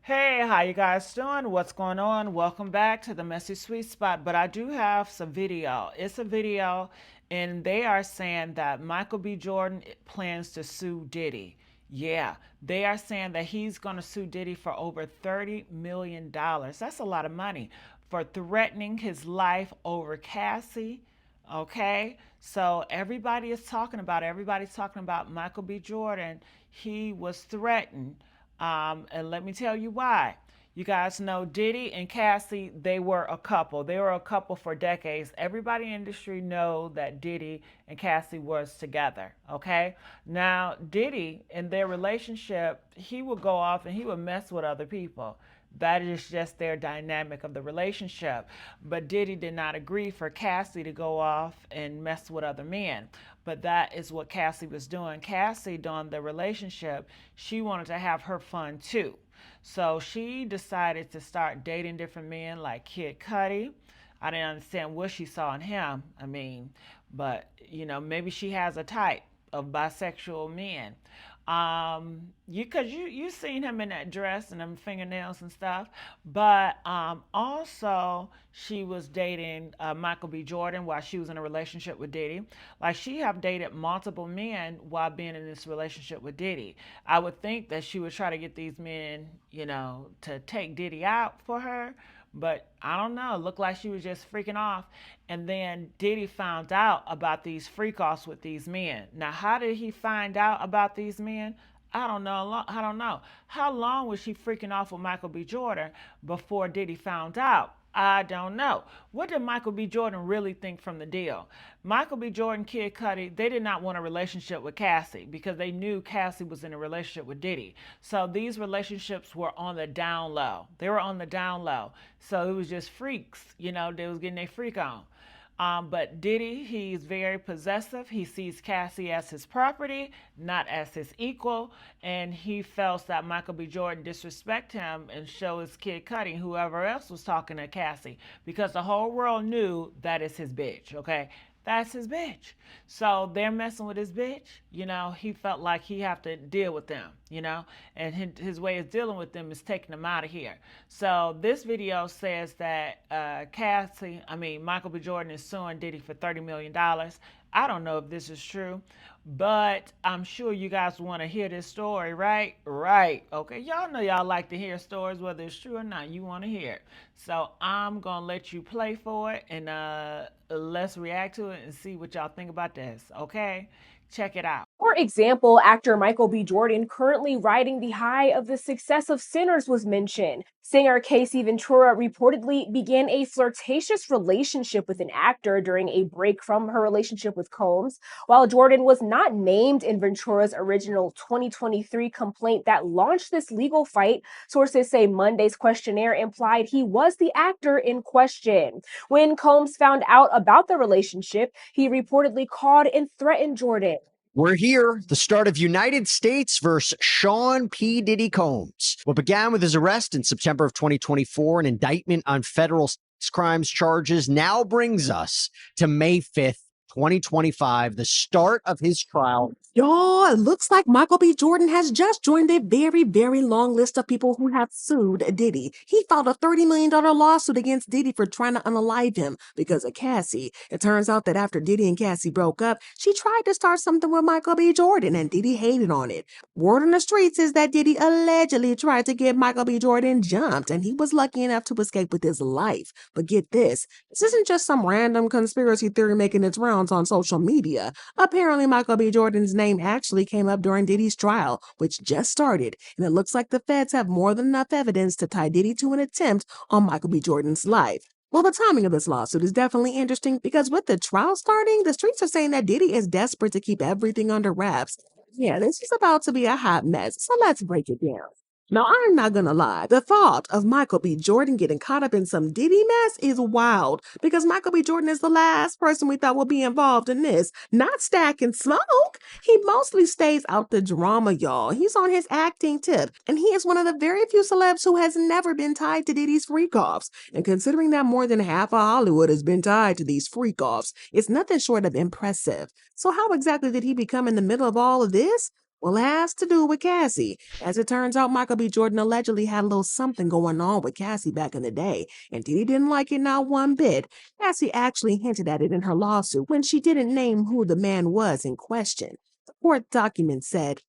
Hey, how you guys doing? What's going on? Welcome back to the Messy Sweet Spot. But I do have some video. It's a video, and they are saying that Michael B. Jordan plans to sue Diddy. Yeah, they are saying that he's going to sue Diddy for over $30 million. That's a lot of money for threatening his life over Cassie. Okay, so everybody's talking about Michael B. Jordan. He was threatened, and let me tell you why. You guys know Diddy and Cassie, they were a couple. They were a couple for decades. Everybody in the industry know that Diddy and Cassie was together, okay? Now, Diddy, in their relationship, he would go off and he would mess with other people. That is just their dynamic of the relationship. But Diddy did not agree for Cassie to go off and mess with other men. But that is what Cassie was doing. Cassie, during the relationship, she wanted to have her fun too. So she decided to start dating different men like Kid Cudi. I didn't understand what she saw in him. But maybe she has a type of bisexual men. You seen him in that dress and them fingernails and stuff, but also she was dating Michael B. Jordan while she was in a relationship with Diddy. Like she have dated multiple men while being in this relationship with Diddy. I would think that she would try to get these men, to take Diddy out for her, but I don't know. It looked like she was just freaking off. And then Diddy found out about these freak offs with these men. Now, how did he find out about these men? I don't know. I don't know. How long was she freaking off with Michael B. Jordan before Diddy found out? I don't know. What did Michael B. Jordan really think from the deal? Michael B. Jordan, Kid Cudi, they did not want a relationship with Cassie because they knew Cassie was in a relationship with Diddy. So these relationships were on the down low. They were on the down low. So it was just freaks, they was getting their freak on. But Diddy, he's very possessive. He sees Cassie as his property, not as his equal. And he felt that Michael B. Jordan disrespect him and show his Kid Cudi, whoever else was talking to Cassie, because the whole world knew that is his bitch, okay? That's his bitch. So they're messing with his bitch. He felt like he have to deal with them, and his way of dealing with them is taking them out of here. So this video says that Michael B. Jordan is suing Diddy for $30 million. I don't know if this is true, but I'm sure you guys want to hear this story, right? Right. Okay. Y'all know y'all like to hear stories, whether it's true or not. You want to hear it. So I'm going to let you play for it and let's react to it and see what y'all think about this. Okay. Check it out. For example, actor Michael B. Jordan, currently riding the high of the success of Sinners, was mentioned. Singer Cassie Ventura reportedly began a flirtatious relationship with an actor during a break from her relationship with Combs. While Jordan was not named in Ventura's original 2023 complaint that launched this legal fight, sources say Monday's questionnaire implied he was the actor in question. When Combs found out about the relationship, he reportedly called and threatened Jordan. We're here, the start of United States versus Sean P. Diddy Combs. What began with his arrest in September of 2024, an indictment on federal sex crimes charges, now brings us to May 5th, 2025, the start of his trial. Y'all, it looks like Michael B. Jordan has just joined a very, very long list of people who have sued Diddy. He filed a $30 million lawsuit against Diddy for trying to unalive him because of Cassie. It turns out that after Diddy and Cassie broke up, she tried to start something with Michael B. Jordan, and Diddy hated on it. Word on the streets is that Diddy allegedly tried to get Michael B. Jordan jumped, and he was lucky enough to escape with his life. But get this isn't just some random conspiracy theory making its rounds on social media. Apparently, Michael B. Jordan's name actually came up during Diddy's trial, which just started, and it looks like the feds have more than enough evidence to tie Diddy to an attempt on Michael B. Jordan's life. Well, the timing of this lawsuit is definitely interesting because with the trial starting, the streets are saying that Diddy is desperate to keep everything under wraps. Yeah, this is about to be a hot mess, so let's break it down. Now, I'm not gonna lie, the thought of Michael B. Jordan getting caught up in some Diddy mess is wild because Michael B. Jordan is the last person we thought would be involved in this, not Stack and Smoke. He mostly stays out the drama, y'all. He's on his acting tip, and he is one of the very few celebs who has never been tied to Diddy's freak-offs. And considering that more than half of Hollywood has been tied to these freak-offs, it's nothing short of impressive. So how exactly did he become in the middle of all of this? Well, it has to do with Cassie. As it turns out, Michael B. Jordan allegedly had a little something going on with Cassie back in the day, and Diddy didn't like it not one bit. Cassie actually hinted at it in her lawsuit when she didn't name who the man was in question. The court document said,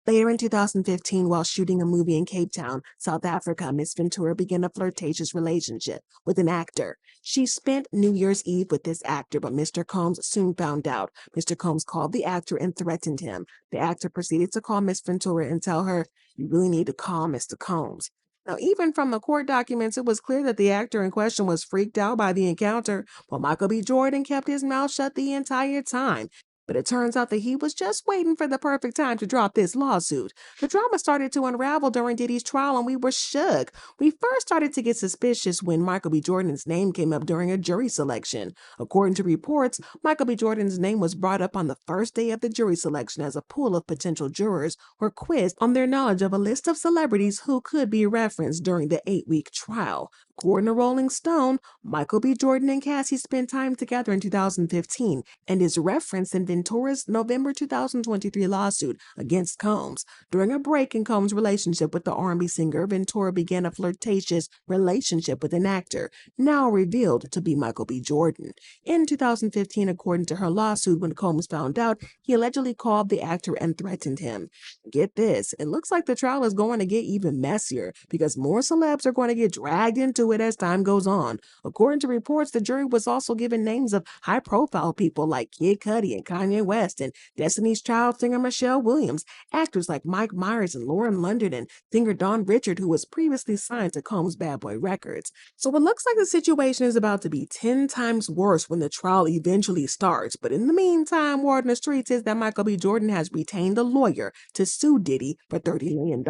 later in 2015, while shooting a movie in Cape Town, South Africa, Miss Ventura began a flirtatious relationship with an actor. She spent New Year's Eve with this actor, but Mr. Combs soon found out. Mr. Combs called the actor and threatened him. The actor proceeded to call Miss Ventura and tell her, "You really need to call Mr. Combs." Now, even from the court documents, it was clear that the actor in question was freaked out by the encounter, but Michael B. Jordan kept his mouth shut the entire time. But it turns out that he was just waiting for the perfect time to drop this lawsuit. The drama started to unravel during Diddy's trial, and we were shook. We first started to get suspicious when Michael B. Jordan's name came up during a jury selection. According to reports, Michael B. Jordan's name was brought up on the first day of the jury selection as a pool of potential jurors were quizzed on their knowledge of a list of celebrities who could be referenced during the 8-week trial. According to Rolling Stone, Michael B. Jordan and Cassie spent time together in 2015 and is referenced in Ventura's November 2023 lawsuit against Combs. During a break in Combs' relationship with the R&B singer, Ventura began a flirtatious relationship with an actor, now revealed to be Michael B. Jordan. In 2015, according to her lawsuit, when Combs found out, he allegedly called the actor and threatened him. Get this, it looks like the trial is going to get even messier because more celebs are going to get dragged into it as time goes on. According to reports, the jury was also given names of high-profile people like Kid Cudi and Kanye West and Destiny's Child singer Michelle Williams, actors like Mike Myers and Lauren London, and singer Dawn Richard, who was previously signed to Combs Bad Boy Records. So it looks like the situation is about to be 10 times worse when the trial eventually starts. But in the meantime, word on the streets is that Michael B. Jordan has retained a lawyer to sue Diddy for $30 million.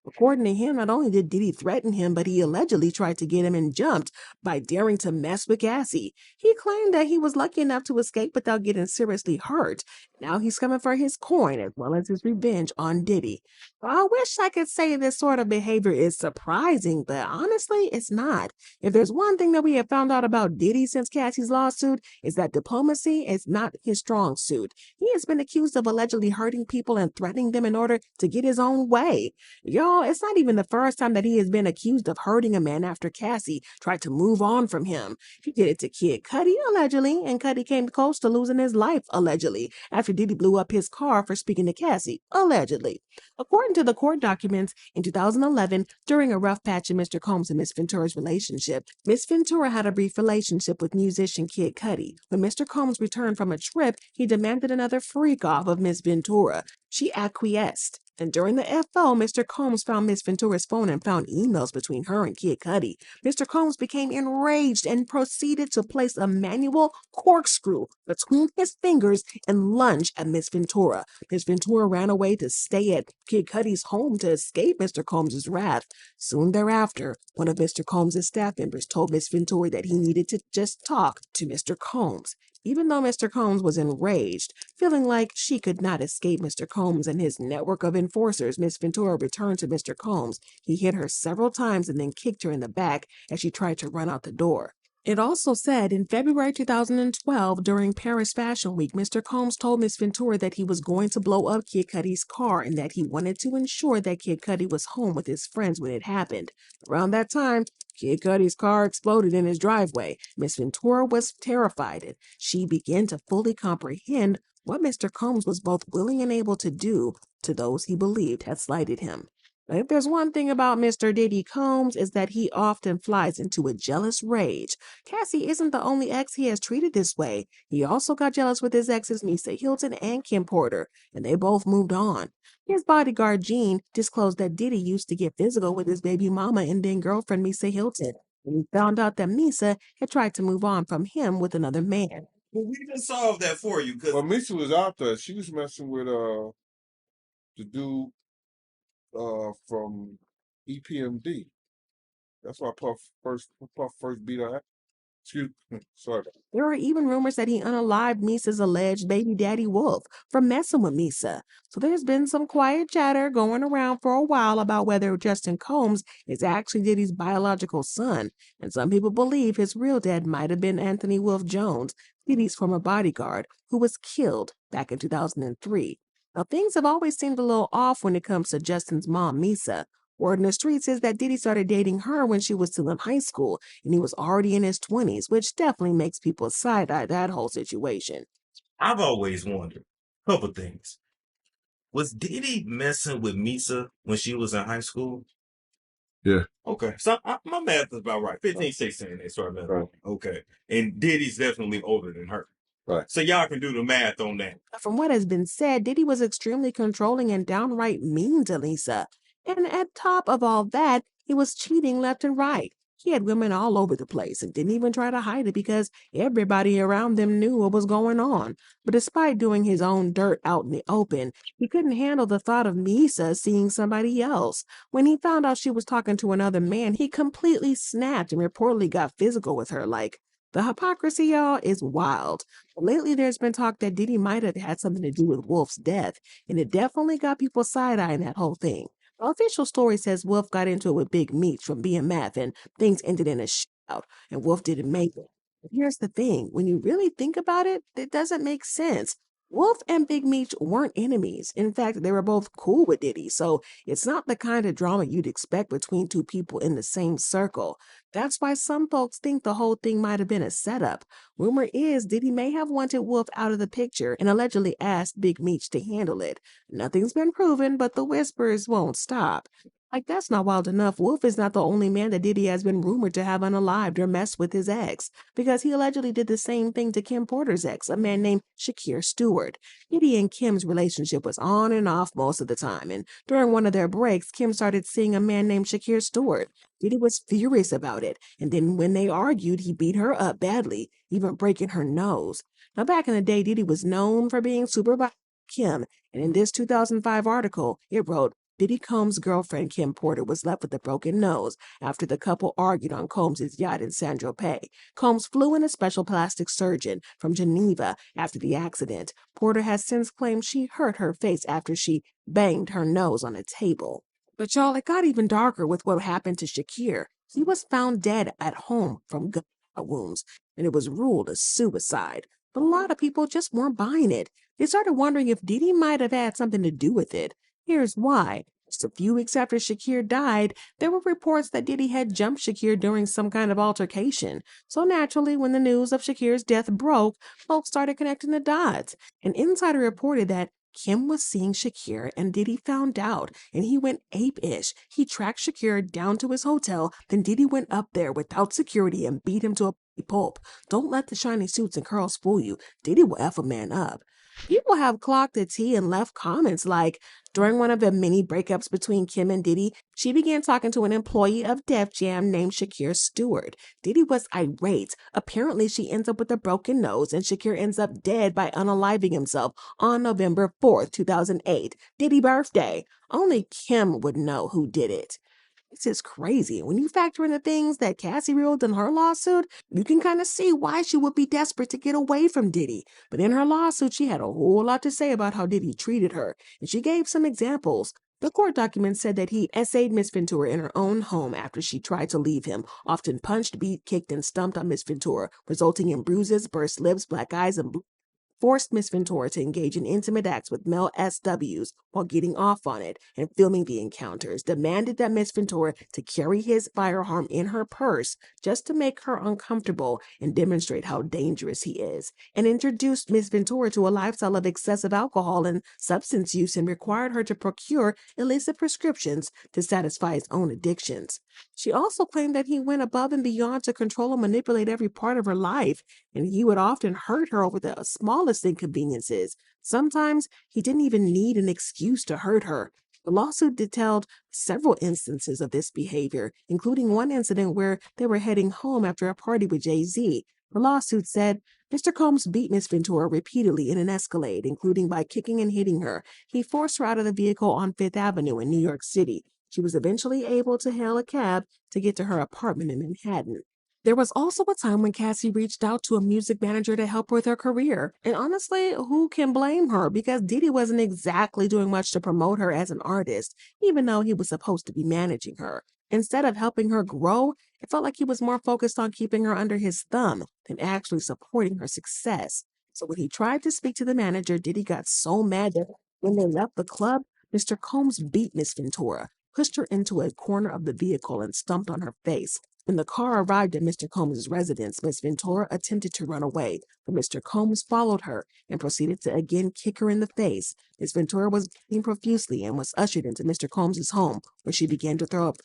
According to him, not only did Diddy threaten him, but he allegedly tried to get him in jumped by daring to mess with Cassie. He claimed that he was lucky enough to escape without getting seriously hurt. Now he's coming for his coin as well as his revenge on Diddy. I wish I could say this sort of behavior is surprising, but honestly, it's not. If there's one thing that we have found out about Diddy since Cassie's lawsuit, is that diplomacy is not his strong suit. He has been accused of allegedly hurting people and threatening them in order to get his own way. Y'all, it's not even the first time that he has been accused of hurting a man after Cassie tried to move on from him. He did it to Kid Cudi, allegedly, and Cudi came close to losing his life, allegedly, after Diddy blew up his car for speaking to Cassie, allegedly. According to the court documents, in 2011, during a rough patch in Mr. Combs and Miss Ventura's relationship, Miss Ventura had a brief relationship with musician Kid Cudi. When Mr. Combs returned from a trip, he demanded another freak off of Miss Ventura. She acquiesced. And during the FO, Mr. Combs found Miss Ventura's phone and found emails between her and Kid Cudi. Mr. Combs became enraged and proceeded to place a manual corkscrew between his fingers and lunge at Miss Ventura. Miss Ventura ran away to stay at Kid Cudi's home to escape Mr. Combs' wrath. Soon thereafter, one of Mr. Combs' staff members told Miss Ventura that he needed to just talk to Mr. Combs. Even though Mr. Combs was enraged, feeling like she could not escape Mr. Combs and his network of enforcers, Miss Ventura returned to Mr. Combs. He hit her several times and then kicked her in the back as she tried to run out the door. It also said in February 2012, during Paris Fashion Week, Mr. Combs told Miss Ventura that he was going to blow up Kid Cudi's car and that he wanted to ensure that Kid Cudi was home with his friends when it happened. Around that time, Kid Cudi's car exploded in his driveway. Miss Ventura was terrified, and she began to fully comprehend what Mr. Combs was both willing and able to do to those he believed had slighted him. But if there's one thing about Mr. Diddy Combs, is that he often flies into a jealous rage. Cassie isn't the only ex he has treated this way. He also got jealous with his exes Misa Hilton and Kim Porter, and they both moved on. His bodyguard Gene disclosed that Diddy used to get physical with his baby mama and then girlfriend Misa Hilton, and he found out that Misa had tried to move on from him with another man. Well, we can solve that for you. Well, Misa was out there. She was messing with the dude from EPMD. That's why Puff first beat her. Excuse me. Sorry. There are even rumors that he unalived Misa's alleged baby daddy Wolf for messing with Misa. So there's been some quiet chatter going around for a while about whether Justin Combs is actually Diddy's biological son. And some people believe his real dad might have been Anthony Wolf Jones, Diddy's former bodyguard, who was killed back in 2003. Now, things have always seemed a little off when it comes to Justin's mom, Misa. Word in the streets is that Diddy started dating her when she was still in high school, and he was already in his 20s, which definitely makes people side-eye that whole situation. I've always wondered. Couple things. Was Diddy messing with Misa when she was in high school? Yeah. Okay, so my math is about right. 15, 16, they started messing. Right. Okay, and Diddy's definitely older than her. Right. So y'all can do the math on that. From what has been said, Diddy was extremely controlling and downright mean to Lisa. And at top of all that, he was cheating left and right. He had women all over the place and didn't even try to hide it because everybody around them knew what was going on. But despite doing his own dirt out in the open, he couldn't handle the thought of Misa seeing somebody else. When he found out she was talking to another man, he completely snapped and reportedly got physical with her. Like, the hypocrisy, y'all, is wild. Lately, there's been talk that Diddy might have had something to do with Wolf's death, and it definitely got people side-eyeing that whole thing. The official story says Wolf got into it with Big Meech from BMF, and things ended in a shootout, and Wolf didn't make it. But here's the thing, when you really think about it, it doesn't make sense. Wolf and Big Meech weren't enemies. In fact, they were both cool with Diddy, so it's not the kind of drama you'd expect between two people in the same circle. That's why some folks think the whole thing might have been a setup. Rumor is Diddy may have wanted Wolf out of the picture and allegedly asked Big Meech to handle it. Nothing's been proven, but the whispers won't stop. Like, that's not wild enough. Wolf is not the only man that Diddy has been rumored to have unalived or messed with his ex, because he allegedly did the same thing to Kim Porter's ex, a man named Shakir Stewart. Diddy and Kim's relationship was on and off most of the time, and during one of their breaks, Kim started seeing a man named Shakir Stewart. Diddy was furious about it, and then when they argued, he beat her up badly, even breaking her nose. Now, back in the day, Diddy was known for being super by Kim, and in this 2005 article, it wrote, Diddy Combs' girlfriend Kim Porter was left with a broken nose after the couple argued on Combs' yacht in San Tropez. Combs flew in a special plastic surgeon from Geneva after the accident. Porter has since claimed she hurt her face after she banged her nose on a table. But y'all, it got even darker with what happened to Shakir. He was found dead at home from gunshot wounds, and it was ruled a suicide. But a lot of people just weren't buying it. They started wondering if Diddy might have had something to do with it. Here's why. Just a few weeks after Shakir died, there were reports that Diddy had jumped Shakir during some kind of altercation. So naturally, when the news of Shakir's death broke, folks started connecting the dots. An insider reported that Kim was seeing Shakir and Diddy found out, and he went ape-ish. He tracked Shakir down to his hotel, then Diddy went up there without security and beat him to a pulp. Don't let the shiny suits and curls fool you. Diddy will F a man up. People have clocked the tea and left comments like, during one of the many breakups between Kim and Diddy, she began talking to an employee of Def Jam named Shakir Stewart. Diddy was irate. Apparently, she ends up with a broken nose, and Shakir ends up dead by unaliving himself on November 4th, 2008, Diddy birthday. Only Kim would know who did it. This is crazy. When you factor in the things that Cassie revealed in her lawsuit, you can kind of see why she would be desperate to get away from Diddy. But in her lawsuit, she had a whole lot to say about how Diddy treated her, and she gave some examples. The court documents said that he essayed Miss Ventura in her own home after she tried to leave him, often punched, beat, kicked, and stumped on Miss Ventura, resulting in bruises, burst lips, black eyes, and forced Miss Ventura to engage in intimate acts with male SWs while getting off on it and filming the encounters, demanded that Miss Ventura to carry his firearm in her purse just to make her uncomfortable and demonstrate how dangerous he is, and introduced Miss Ventura to a lifestyle of excessive alcohol and substance use and required her to procure illicit prescriptions to satisfy his own addictions. She also claimed that he went above and beyond to control and manipulate every part of her life, and he would often hurt her over the smallest inconveniences. Sometimes he didn't even need an excuse to hurt her. The lawsuit detailed several instances of this behavior, including one incident where they were heading home after a party with Jay-Z. The lawsuit said Mr. Combs beat Miss Ventura repeatedly in an Escalade, including by kicking and hitting her. He forced her out of the vehicle on Fifth Avenue in New York City. She was eventually able to hail a cab to get to her apartment in Manhattan. There was also a time when Cassie reached out to a music manager to help her with her career. And honestly, who can blame her? Because Diddy wasn't exactly doing much to promote her as an artist, even though he was supposed to be managing her. Instead of helping her grow, it felt like he was more focused on keeping her under his thumb than actually supporting her success. So when he tried to speak to the manager, Diddy got so mad that When they left the club, Mr. Combs beat Miss Ventura, pushed her into a corner of the vehicle, and stomped on her face. When the car arrived at Mr. Combs' residence, Miss Ventura attempted to run away, but Mr. Combs followed her and proceeded to again kick her in the face. Miss Ventura was bleeding profusely and was ushered into Mr. Combs' home, where she began to throw up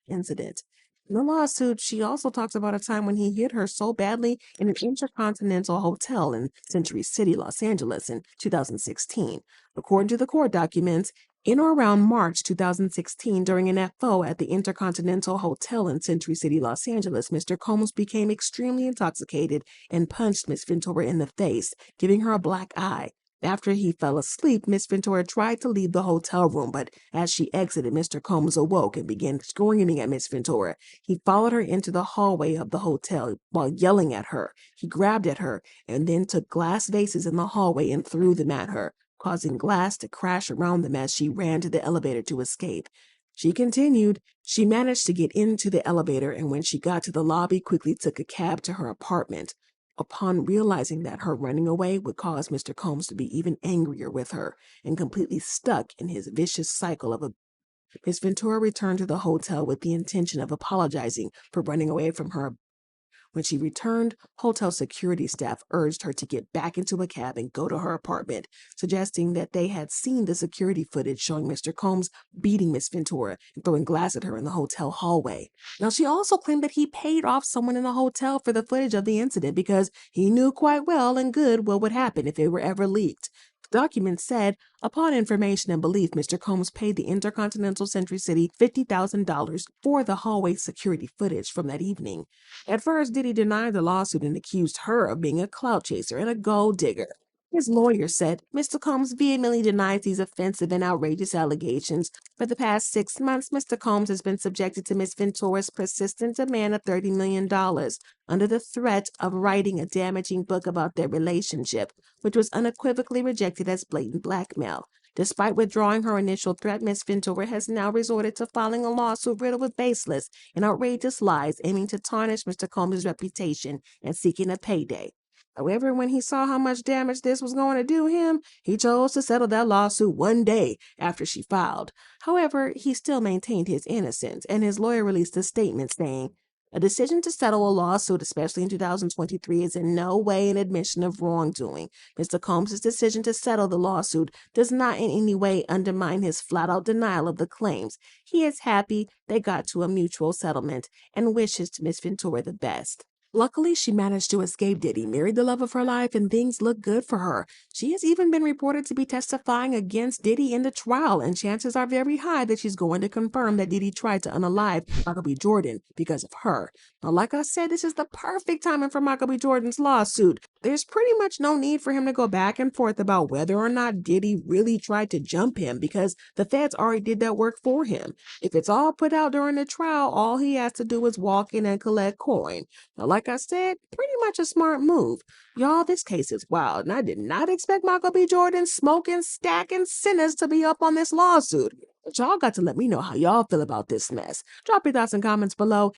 incident. In the lawsuit, she also talks about a time when he hit her so badly in an intercontinental hotel in Century City, Los Angeles in 2016. According to the court documents, in or around March 2016, during an FO at the Intercontinental Hotel in Century City, Los Angeles, Mr. Combs became extremely intoxicated and punched Miss Ventura in the face, giving her a black eye. After he fell asleep, Miss Ventura tried to leave the hotel room, but as she exited, Mr. Combs awoke and began screaming at Miss Ventura. He followed her into the hallway of the hotel while yelling at her. He grabbed at her and then took glass vases in the hallway and threw them at her, causing glass to crash around them as she ran to the elevator to escape. She continued. She managed to get into the elevator, and when she got to the lobby, quickly took a cab to her apartment. Upon realizing that her running away would cause Mr. Combs to be even angrier with her and completely stuck in his vicious cycle of Miss Ventura returned to the hotel with the intention of apologizing for running away from her. When she returned, hotel security staff urged her to get back into a cab and go to her apartment, suggesting that they had seen the security footage showing Mr. Combs beating Miss Ventura and throwing glass at her in the hotel hallway. Now, she also claimed that he paid off someone in the hotel for the footage of the incident because he knew quite well and good what would happen if it were ever leaked. The document said, upon information and belief, Mr. Combs paid the Intercontinental Century City $50,000 for the hallway security footage from that evening. At first, Diddy denied the lawsuit and accused her of being a clout chaser and a gold digger. His lawyer said Mr. Combs vehemently denies these offensive and outrageous allegations. For the past 6 months, Mr. Combs has been subjected to Miss Ventura's persistent demand of $30 million under the threat of writing a damaging book about their relationship, which was unequivocally rejected as blatant blackmail. Despite withdrawing her initial threat, Miss Ventura has now resorted to filing a lawsuit riddled with baseless and outrageous lies aiming to tarnish Mr. Combs' reputation and seeking a payday. However, when he saw how much damage this was going to do him, he chose to settle that lawsuit one day after she filed. However, he still maintained his innocence, and his lawyer released a statement saying, "A decision to settle a lawsuit, especially in 2023, is in no way an admission of wrongdoing. Mr. Combs' decision to settle the lawsuit does not in any way undermine his flat-out denial of the claims. He is happy they got to a mutual settlement and wishes Miss Ventura the best." Luckily, she managed to escape Diddy, married the love of her life, and things look good for her. She has even been reported to be testifying against Diddy in the trial, and chances are very high that she's going to confirm that Diddy tried to unalive Michael B. Jordan because of her. Now, like I said, this is the perfect timing for Michael B. Jordan's lawsuit. There's pretty much no need for him to go back and forth about whether or not Diddy really tried to jump him because the feds already did that work for him. If it's all put out during the trial, all he has to do is walk in and collect coin. Now, like I said, pretty much a smart move. Y'all, this case is wild, and I did not expect Michael B. Jordan smoking, stacking sinners to be up on this lawsuit. But y'all got to let me know how y'all feel about this mess. Drop your thoughts and comments below,